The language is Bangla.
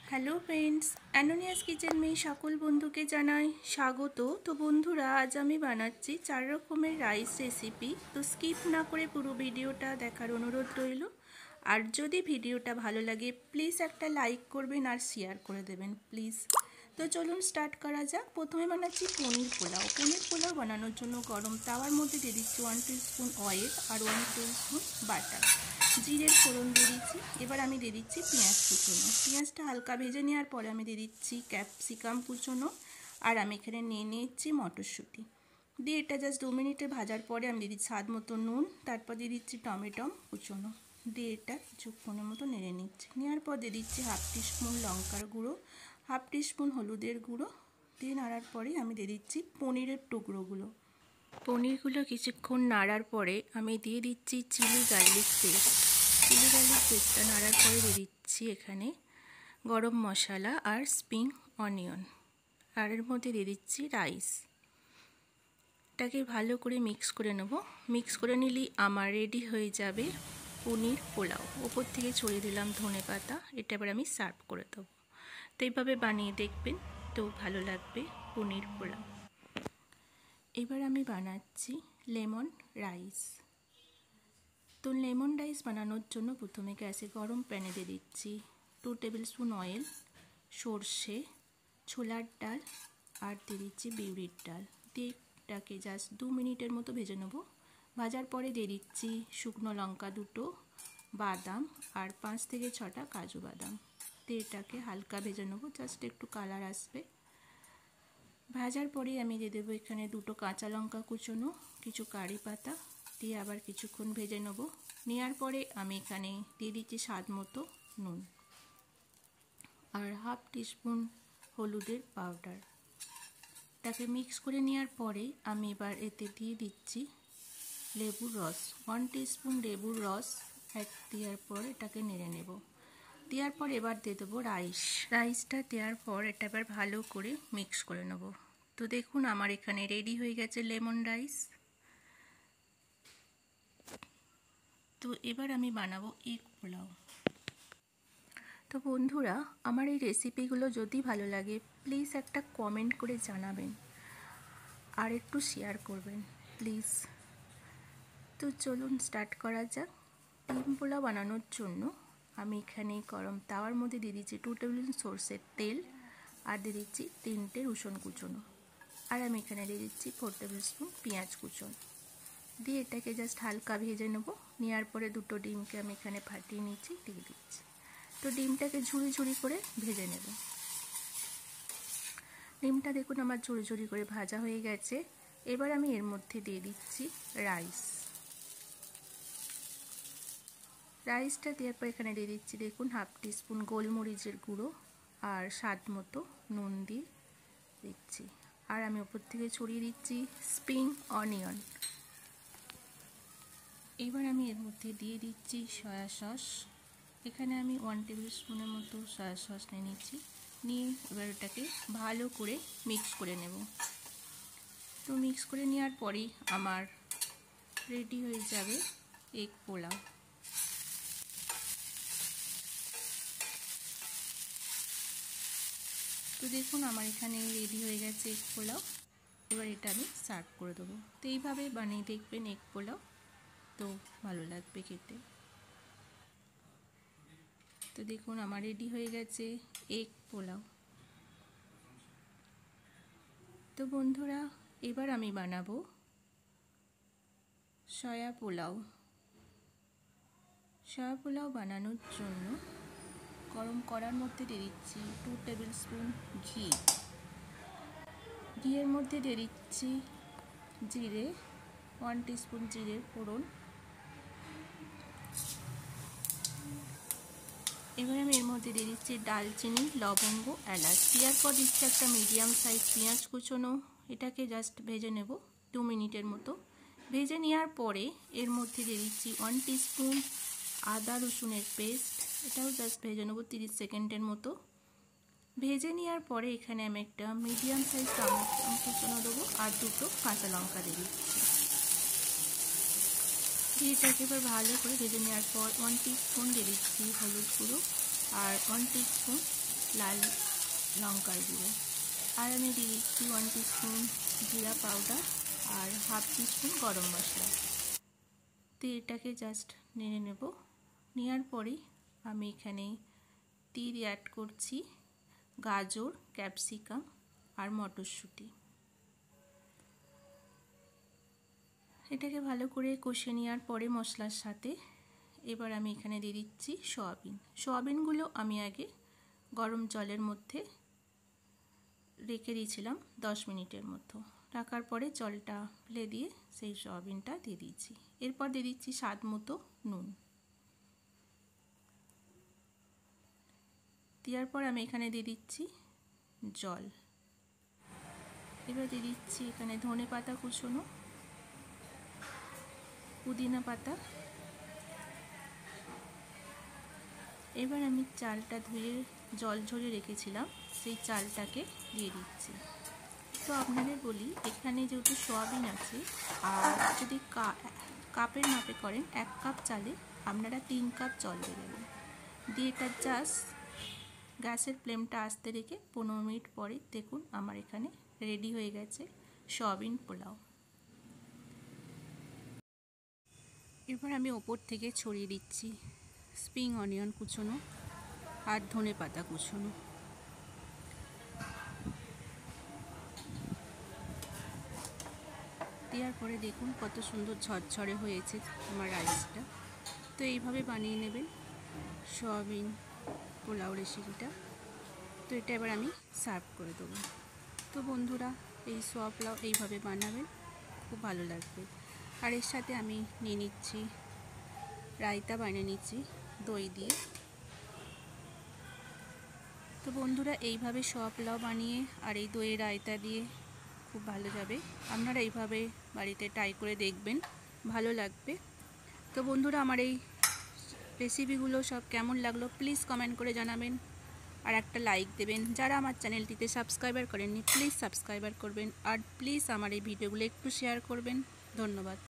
হ্যালো ফ্রেন্ডস, অ্যানোনিয়াস কিচেন মে সকল বন্ধুকে জানাই স্বাগত। তো বন্ধুরা, আজ আমি বানাচ্ছি 4 রকমের রাইস রেসিপি। তো স্কিপ না করে পুরো ভিডিওটা দেখার অনুরোধ রইল। আর যদি ভিডিওটা ভালো লাগে প্লিজ একটা লাইক করবেন আর শেয়ার করে দেবেন প্লিজ। তো চলুন স্টার্ট করা যাক। প্রথমে বানাচ্ছি পনির পোলাও। পনির পোলাও বানানোর জন্য গরম তাওয়ার মধ্যে দিয়ে দিচ্ছি 1 টিস্পুন অয়েল আর 1 টিস্পুন বাটার। জিরের ফোড়ন দিয়ে দিচ্ছি। এবার আমি দিয়ে দিচ্ছি পেঁয়াজ কুচোনো। পেঁয়াজটা হালকা ভেজে নেওয়ার পরে আমি দিয়ে দিচ্ছি ক্যাপসিকাম কুচোনো, আর আমি এখানে নিয়ে নিচ্ছি মটরশুঁটি। দিয়ে এটা জাস্ট 2 মিনিটে ভাজার পরে আমি দিয়ে দিচ্ছি স্বাদ মতো নুন, তারপর দিয়ে দিচ্ছি টমেটো কুচোনো। দিয়ে এটা কিছুক্ষণের মতো নেড়ে নিচ্ছি। নেওয়ার পর দিয়ে দিচ্ছি 1/2 টিস্পুন লঙ্কার গুঁড়ো, 1/2 টিস্পুন হলুদের গুঁড়ো। দিয়ে নাড়ার পরে আমি দিয়ে দিচ্ছি পনিরের টুকরোগুলো। পনিরগুলো কিছুক্ষণ নাড়ার পরে আমি দিয়ে দিচ্ছি chilli garlic paste. Chilli garlic পেস্টটা নাড়ার পরে দিয়ে দিচ্ছি এখানে গরম মশলা আর স্প্রিং অনিয়ন, আর এর মধ্যে দিয়ে দিচ্ছি রাইস। এটাকে ভালো করে মিক্স করে নেব। মিক্স করে নিলেই আমার রেডি হয়ে যাবে পনির পোলাও। ওপর থেকে ছড়িয়ে দিলাম ধনেপাতা। এটা এবার আমি সার্ভ করে দেবো। তো এইভাবে বানিয়ে দেখবেন, তো ভালো লাগবে পনির পোলাও। এবার আমি বানাচ্ছি লেমন রাইস। তো লেমন রাইস বানানোর জন্য প্রথমে গ্যাসে গরম প্যানে দিয়ে দিচ্ছি 2 টেবিল স্পুন অয়েল, সর্ষে, ছোলার ডাল আর দিয়ে দিচ্ছি বিউলির ডাল। দিয়ে এটাকে জাস্ট 2 মিনিটের মতো ভেজে নেব। ভাজার পরে দিয়ে দিচ্ছি শুকনো লঙ্কা 2টো, বাদাম আর 5 থেকে 6টা কাজু বাদাম। দিয়ে এটাকে হালকা ভেজে নেব, জাস্ট একটু কালার আসবে। ভাজার পরে আমি দিয়ে দেবো এখানে 2টো কাঁচা লঙ্কা কুচোনো, কিছু কারি পাতা, দিয়ে আবার কিছুক্ষণ ভেজে নেব। নেওয়ার পরে আমি এখানে দিয়ে দিচ্ছি স্বাদ মতো নুন আর 1/2 টিস্পুন হলুদের পাউডার। তাকে মিক্স করে নেওয়ার পরে আমি এবার এতে দিয়ে দিচ্ছি লেবুর রস, 1 টিস্পুন লেবুর রস দেওয়ার পর এটাকে নেড়ে নেব। দেওয়ার পর এবার দিয়ে দেবো রাইসটা দেওয়ার পর এটা এবার ভালো করে মিক্স করে নেব। তো দেখুন আমার এখানে রেডি হয়ে গেছে লেমন রাইস। তো এবার আমি বানাবো এগ পোলাও। তো বন্ধুরা, আমার এই রেসিপিগুলো যদি ভালো লাগে প্লিজ একটা কমেন্ট করে জানাবেন আর একটু শেয়ার করবেন প্লিজ। তো চলুন স্টার্ট করা যাক। ডিম পোলাও বানানোর জন্য আমি এখানে গরম তাওয়ার মধ্যে দিয়ে দিচ্ছি 2 টেবিল সরষের তেল আর দিয়ে দিচ্ছি 3টে রসুন কুচোনো, আর আমি এখানে দিয়ে দিচ্ছি 4 টেবিল স্পুন পেঁয়াজ কুচোনো। দিয়ে এটাকে জাস্ট হালকা ভেজে নেব। নেওয়ার পরে 2টো ডিমকে আমি এখানে ফাটিয়ে নিচ্ছি, দিয়ে দিচ্ছি। তো ডিমটাকে ঝুড়ি ঝুড়ি করে ভেজে নেব। ডিমটা দেখুন আমার ঝুড়ি ঝুড়ি করে ভাজা হয়ে গেছে। এবার আমি এর মধ্যে দিয়ে দিচ্ছি রাইসটা দেওয়ার পর এখানে দিয়ে দিচ্ছি দেখুন 1/2 টিস্পুন গোলমরিচের গুঁড়ো আর স্বাদ মতো নুন দিয়ে দিচ্ছি। আর আমি ওপর থেকে ছড়িয়ে দিচ্ছি স্প্রিং অনিয়ন। এবার আমি এর মধ্যে দিয়ে দিচ্ছি সয়া সস। এখানে আমি 1 টেবিল স্পুনের মতো সয়া সস নিয়ে নিচ্ছি। নিয়ে এবার ওটাকে ভালো করে মিক্স করে নেব। তো মিক্স করে নেওয়ার পরেই আমার রেডি হয়ে যাবে এগ পোলাও। তো দেখুন আমার এখানে রেডি হয়ে গেছে এগ পোলাও। এবার এটা আমি সার্ভ করে দেবো। তো এইভাবে বানিয়ে দেখবেন এগ পোলাও, তো ভালো লাগবে খেতে। তো দেখুন আমার রেডি হয়ে গেছে এগ পোলাও। তো বন্ধুরা, এবার আমি বানাবো সয়া পোলাও। সয়া পোলাও বানানোর জন্য গরম কড়ার মধ্যে দিয়ে দিচ্ছি 2 টেবিল স্পুন ঘি। ঘিয়ের মধ্যে দিয়ে দিচ্ছি জিরে, 1 টিস্পুন জিরের ফোড়ন। এবার আমি এর মধ্যে দিয়ে দিচ্ছি ডালচিনি, লবঙ্গ, এলাচ। দেওয়ার পর দিচ্ছি একটা মিডিয়াম সাইজ পেঁয়াজ কুচোনো। এটাকে জাস্ট ভেজে নেব 2 মিনিটের মতো। ভেজে নেওয়ার পরে এর মধ্যে দিয়ে দিচ্ছি 1 টিস্পুন আদা রসুনের পেস্ট। এটাও জাস্ট ভেজে নেব 30 সেকেন্ডের মতো। ভেজে নেওয়ার পরে এখানে আমি একটা মিডিয়াম সাইজ টমেটো কুচোনো দেবো আর 2টো কাঁচা লঙ্কা দিয়ে দিচ্ছি। দিয়ে এটাকে এবার ভালো করে ভেজে নেওয়ার পর 1 টিস্পুন দিয়ে দিচ্ছি হলুদ গুঁড়ো আর 1 টিস্পুন লাল লঙ্কার গুঁড়ো, আর আমি দিয়ে দিচ্ছি 1 টিস্পুন জিরা পাউডার আর হাফ টিস্পুন গরম মশলা। তো এটাকে জাস্ট নেড়ে নেব। নেওয়ার পরেই আমি এখানে তিল অ্যাড করছি, গাজর, ক্যাপসিকাম আর মটরশুঁটি। এটাকে ভালো করে কষে নেওয়ার পরে মশলার সাথে এবার আমি এখানে দিয়ে দিচ্ছি সয়াবিন। সয়াবিনগুলো আমি আগে গরম জলের মধ্যে রেখে দিয়েছিলাম 10 মিনিটের মতো। রাখার পরে জলটা ফেলে দিয়ে সেই সয়াবিনটা দিয়ে দিচ্ছি। এরপর দিয়ে দিচ্ছি স্বাদ মতো নুন। দেওয়ার পর আমি এখানে দিয়ে দিচ্ছি জল। এবার দিয়ে দিচ্ছি এখানে ধনে পাতা কুচোনো, পুদিনা পাতা। এবার আমি চালটা ধুয়ে জল ঝরিয়ে রেখেছিলাম, সেই চালটাকে দিয়ে দিচ্ছি। তো আপনাদের বলি, এখানে যেহেতু সয়াবিন আছে আর যদি কাপের মাপে করেন 1 কাপ চালে আপনারা 3 কাপ জল দেবেন। দিয়ে এটা জাস্ট গ্যাসের ফ্লেমটা আস্তে রেখে 15 মিনিট পরে দেখুন আমার এখানে রেডি হয়ে গেছে সয়াবিন পোলাও। এবার আমি ওপর থেকে ছড়িয়ে দিচ্ছি স্প্রিং অনিয়ন কুচোনো আর ধনে পাতা কুচোনো। দেওয়ার পরে দেখুন কত সুন্দর ঝরঝরে হয়েছে আমার রাইসটা। তো এইভাবে বানিয়ে নেবেন সয়াবিন পোলাও রেসিপিটা। তো এটা এবার আমি সার্ভ করে দেবো। তো বন্ধুরা, এই সোয়া পোলাও এইভাবে বানাবেন, খুব ভালো লাগবে। আর এর সাথে আমি নিয়ে নিচ্ছি রায়তা, বানিয়ে নিচ্ছি দই দিয়ে। তো বন্ধুরা, এইভাবে সোয়া পোলাও বানিয়ে আর এই দইয়ের রায়তা দিয়ে খুব ভালো যাবে। আপনারা এইভাবে বাড়িতে ট্রাই করে দেখবেন, ভালো লাগবে। তো বন্ধুরা, আমার এই রেসিপিগুলো সব কেমন লাগলো প্লিজ কমেন্ট করে জানাবেন আর একটা লাইক দেবেন। যারা আমার চ্যানেলটিতে সাবস্ক্রাইবার করেননি প্লিজ সাবস্ক্রাইবার করবেন আর প্লিজ আমার এই ভিডিওগুলো একটু শেয়ার করবেন। ধন্যবাদ।